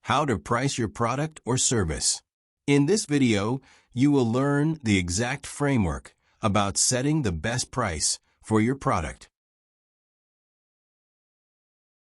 how to price your product or service. In this video, you will learn the exact framework about setting the best price for your product.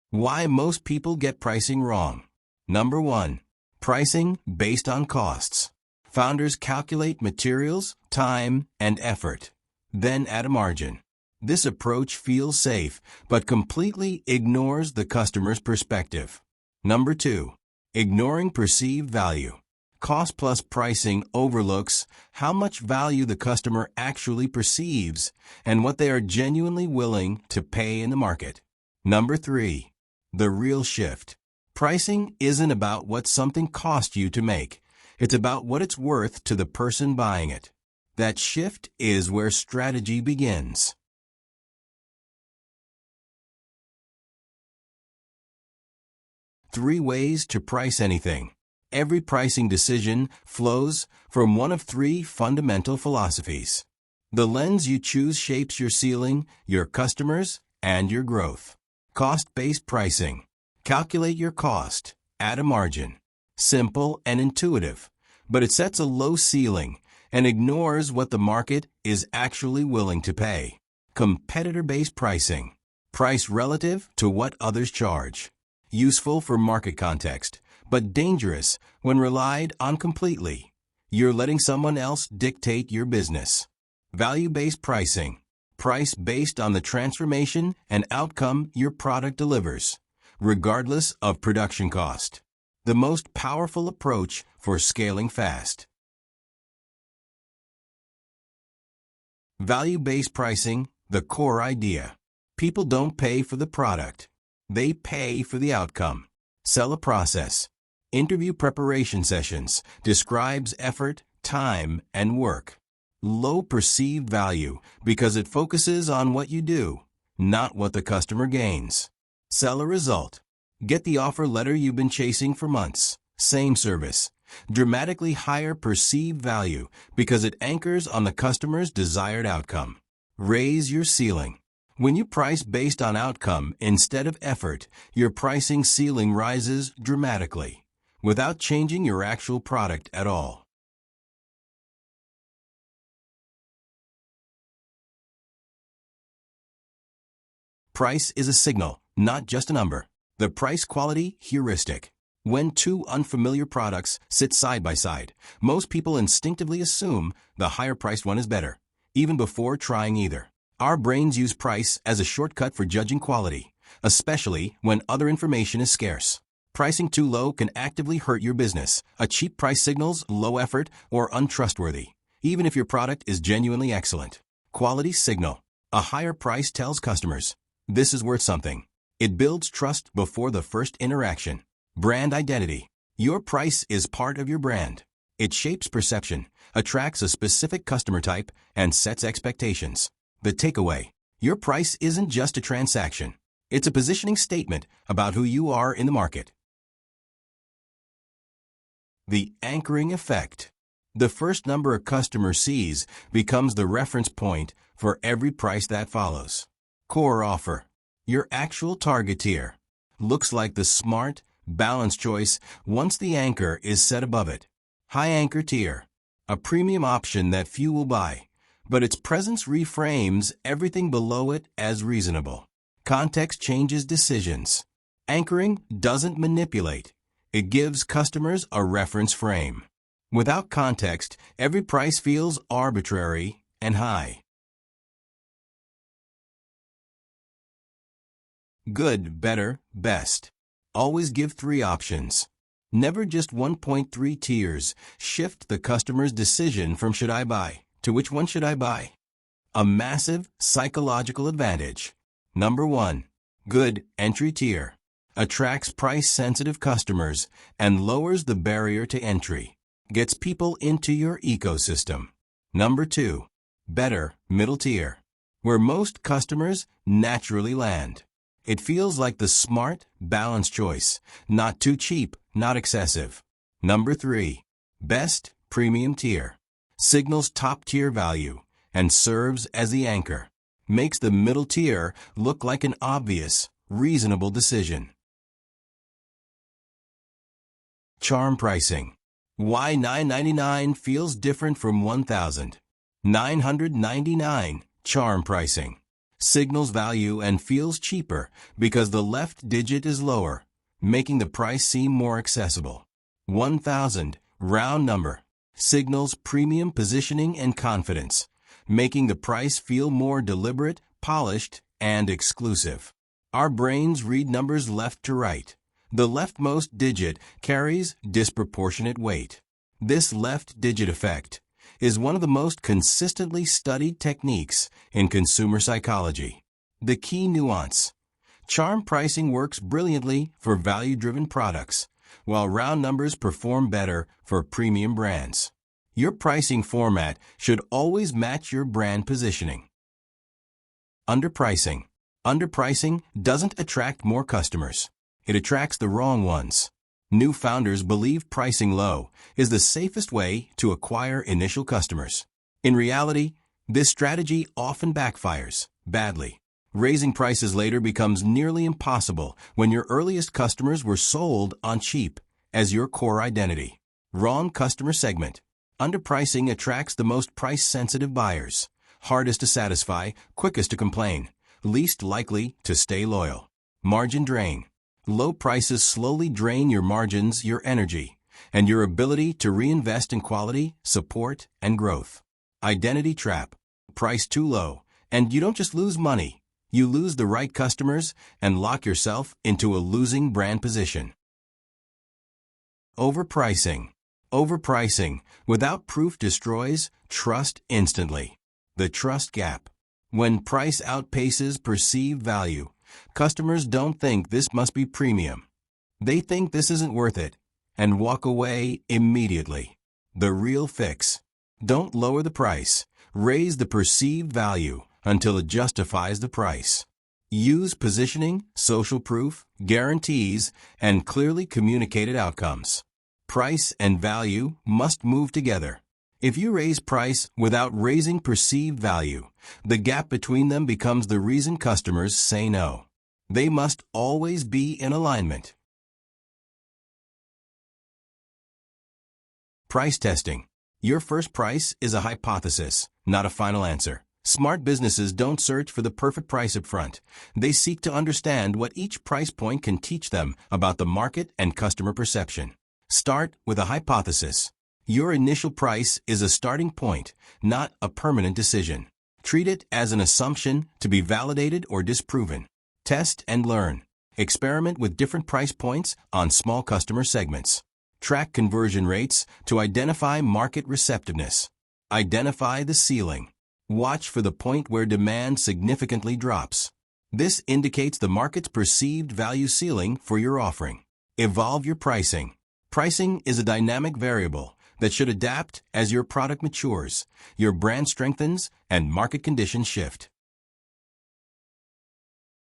Why most people get pricing wrong. Number 1. Pricing based on costs. Founders calculate materials, time, and effort, then add a margin. This approach feels safe, but completely ignores the customer's perspective. Number 2. Ignoring perceived value. Cost-plus pricing overlooks how much value the customer actually perceives and what they are genuinely willing to pay in the market. Number 3. The real shift. Pricing isn't about what something cost you to make. It's about what it's worth to the person buying it. That shift is where strategy begins. Three ways to price anything. Every pricing decision flows from one of three fundamental philosophies. The lens you choose shapes your ceiling, your customers, and your growth. Cost-based pricing. Calculate your cost. Add a margin. Simple and intuitive, but it sets a low ceiling and ignores what the market is actually willing to pay. Competitor-based pricing. Price relative to what others charge. Useful for market context, but dangerous when relied on completely. You're letting someone else dictate your business. Value-based pricing. Price based on the transformation and outcome your product delivers, regardless of production cost. The most powerful approach for scaling fast. Value-based pricing, the core idea. People don't pay for the product. They pay for the outcome. Sell a process. Interview preparation sessions describes effort, time, and work. Low perceived value because it focuses on what you do, not what the customer gains. Sell a result. Get the offer letter you've been chasing for months. Same service. Dramatically higher perceived value because it anchors on the customer's desired outcome. Raise your ceiling. When you price based on outcome instead of effort, your pricing ceiling rises dramatically, without changing your actual product at all. Price is a signal, not just a number. The price-quality heuristic. When two unfamiliar products sit side by side, most people instinctively assume the higher-priced one is better, even before trying either. Our brains use price as a shortcut for judging quality, especially when other information is scarce. Pricing too low can actively hurt your business. A cheap price signals low effort or untrustworthy, even if your product is genuinely excellent. Quality signal. A higher price tells customers, this is worth something. It builds trust before the first interaction. Brand identity. Your price is part of your brand. It shapes perception, attracts a specific customer type, and sets expectations. The takeaway. Your price isn't just a transaction. It's a positioning statement about who you are in the market. The anchoring effect. The first number a customer sees becomes the reference point for every price that follows. Core offer. Your actual target tier. Looks like the smart, balanced choice once the anchor is set above it. High anchor tier. A premium option that few will buy, but its presence reframes everything below it as reasonable. Context changes decisions. Anchoring doesn't manipulate. It gives customers a reference frame. Without context, every price feels arbitrary and high. Good, better, best. Always give three options. Never just 1.3 tiers. Shift the customer's decision from should I buy to which one should I buy. A massive psychological advantage. Number 1. Good entry tier. Attracts price-sensitive customers and lowers the barrier to entry. Gets people into your ecosystem. Number 2. Better middle tier. Where most customers naturally land. It feels like the smart, balanced choice. Not too cheap, not excessive. Number 3. Best premium tier. Signals top-tier value and serves as the anchor. Makes the middle tier look like an obvious, reasonable decision. Charm pricing. Why $9.99 feels different from $1,999. Charm pricing. Signals value and feels cheaper because the left digit is lower, making the price seem more accessible. 1,000, round number, signals premium positioning and confidence, making the price feel more deliberate, polished, and exclusive. Our brains read numbers left to right. The leftmost digit carries disproportionate weight. This left digit effect is one of the most consistently studied techniques in consumer psychology. The key nuance: charm pricing works brilliantly for value-driven products, while round numbers perform better for premium brands. Your pricing format should always match your brand positioning. Underpricing. Underpricing doesn't attract more customers. It attracts the wrong ones. New founders believe pricing low is the safest way to acquire initial customers. In reality, this strategy often backfires badly. Raising prices later becomes nearly impossible when your earliest customers were sold on cheap as your core identity. Wrong customer segment. Underpricing attracts the most price-sensitive buyers, hardest to satisfy, quickest to complain, least likely to stay loyal. Margin drain. Low prices slowly drain your margins, your energy, and your ability to reinvest in quality, support, and growth. Identity trap. Price too low, and you don't just lose money, you lose the right customers and lock yourself into a losing brand position. Overpricing. Overpricing without proof destroys trust instantly. The trust gap. When price outpaces perceived value, customers don't think this must be premium. They think this isn't worth it and walk away immediately. The real fix: don't lower the price. Raise the perceived value until it justifies the price. Use positioning, social proof, guarantees, and clearly communicated outcomes. Price and value must move together. If you raise price without raising perceived value, the gap between them becomes the reason customers say no. They must always be in alignment. Price testing. Your first price is a hypothesis, not a final answer. Smart businesses don't search for the perfect price up front. They seek to understand what each price point can teach them about the market and customer perception. Start with a hypothesis. Your initial price is a starting point, not a permanent decision. Treat it as an assumption to be validated or disproven. Test and learn. Experiment with different price points on small customer segments. Track conversion rates to identify market receptiveness. Identify the ceiling. Watch for the point where demand significantly drops. This indicates the market's perceived value ceiling for your offering. Evolve your pricing. Pricing is a dynamic variable that should adapt as your product matures, your brand strengthens, and market conditions shift.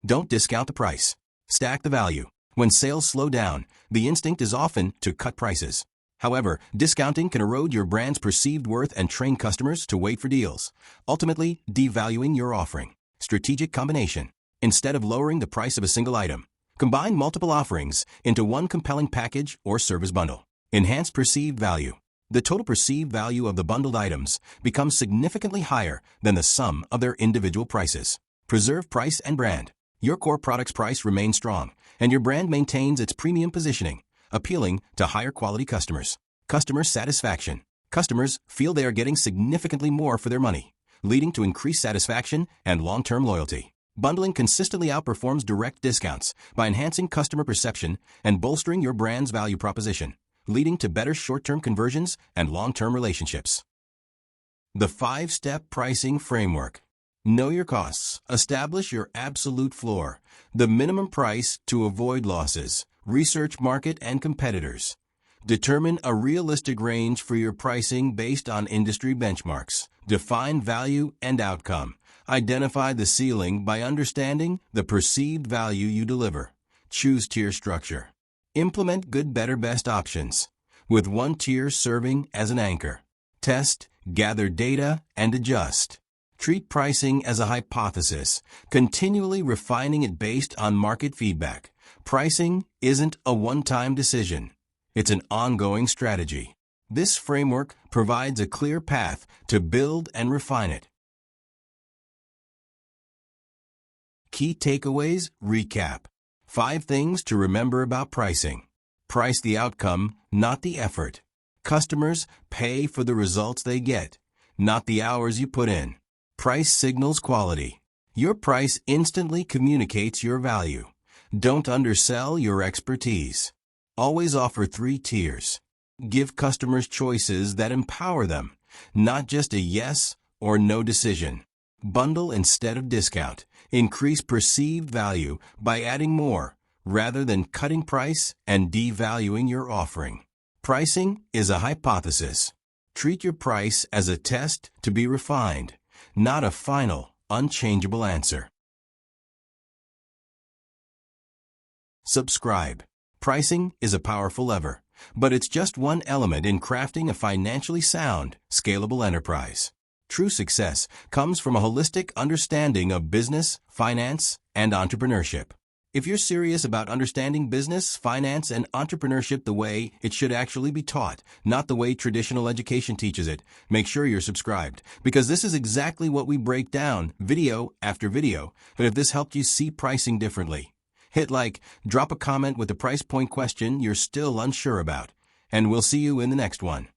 Don't discount the price. Stack the value. When sales slow down, the instinct is often to cut prices. However, discounting can erode your brand's perceived worth and train customers to wait for deals, ultimately devaluing your offering. Strategic combination. Instead of lowering the price of a single item, combine multiple offerings into one compelling package or service bundle. Enhance perceived value. The total perceived value of the bundled items becomes significantly higher than the sum of their individual prices. Preserve price and brand. Your core product's price remains strong, and your brand maintains its premium positioning, appealing to higher quality customers. Customer satisfaction. Customers feel they are getting significantly more for their money, leading to increased satisfaction and long-term loyalty. Bundling consistently outperforms direct discounts by enhancing customer perception and bolstering your brand's value proposition, leading to better short-term conversions and long-term relationships. The 5-step pricing framework. Know your costs. Establish your absolute floor, the minimum price to avoid losses. Research market and competitors. Determine a realistic range for your pricing based on industry benchmarks. Define value and outcome. Identify the ceiling by understanding the perceived value you deliver. Choose tier structure. Implement good, better, best options, with one tier serving as an anchor. Test, gather data, and adjust. Treat pricing as a hypothesis, continually refining it based on market feedback. Pricing isn't a one-time decision. It's an ongoing strategy. This framework provides a clear path to build and refine it. Key takeaways recap. 5 things to remember about pricing. Price the outcome, not the effort. Customers pay for the results they get, not the hours you put in. Price signals quality. Your price instantly communicates your value. Don't undersell your expertise. Always offer 3 tiers. Give customers choices that empower them, not just a yes or no decision. Bundle instead of discount. Increase perceived value by adding more, rather than cutting price and devaluing your offering. Pricing is a hypothesis. Treat your price as a test to be refined, not a final, unchangeable answer. Subscribe. Pricing is a powerful lever, but it's just one element in crafting a financially sound, scalable enterprise. True success comes from a holistic understanding of business, finance, and entrepreneurship. If you're serious about understanding business, finance, and entrepreneurship the way it should actually be taught, not the way traditional education teaches it, make sure you're subscribed, because this is exactly what we break down, video after video. But if this helped you see pricing differently, hit like, drop a comment with the price point question you're still unsure about, and we'll see you in the next one.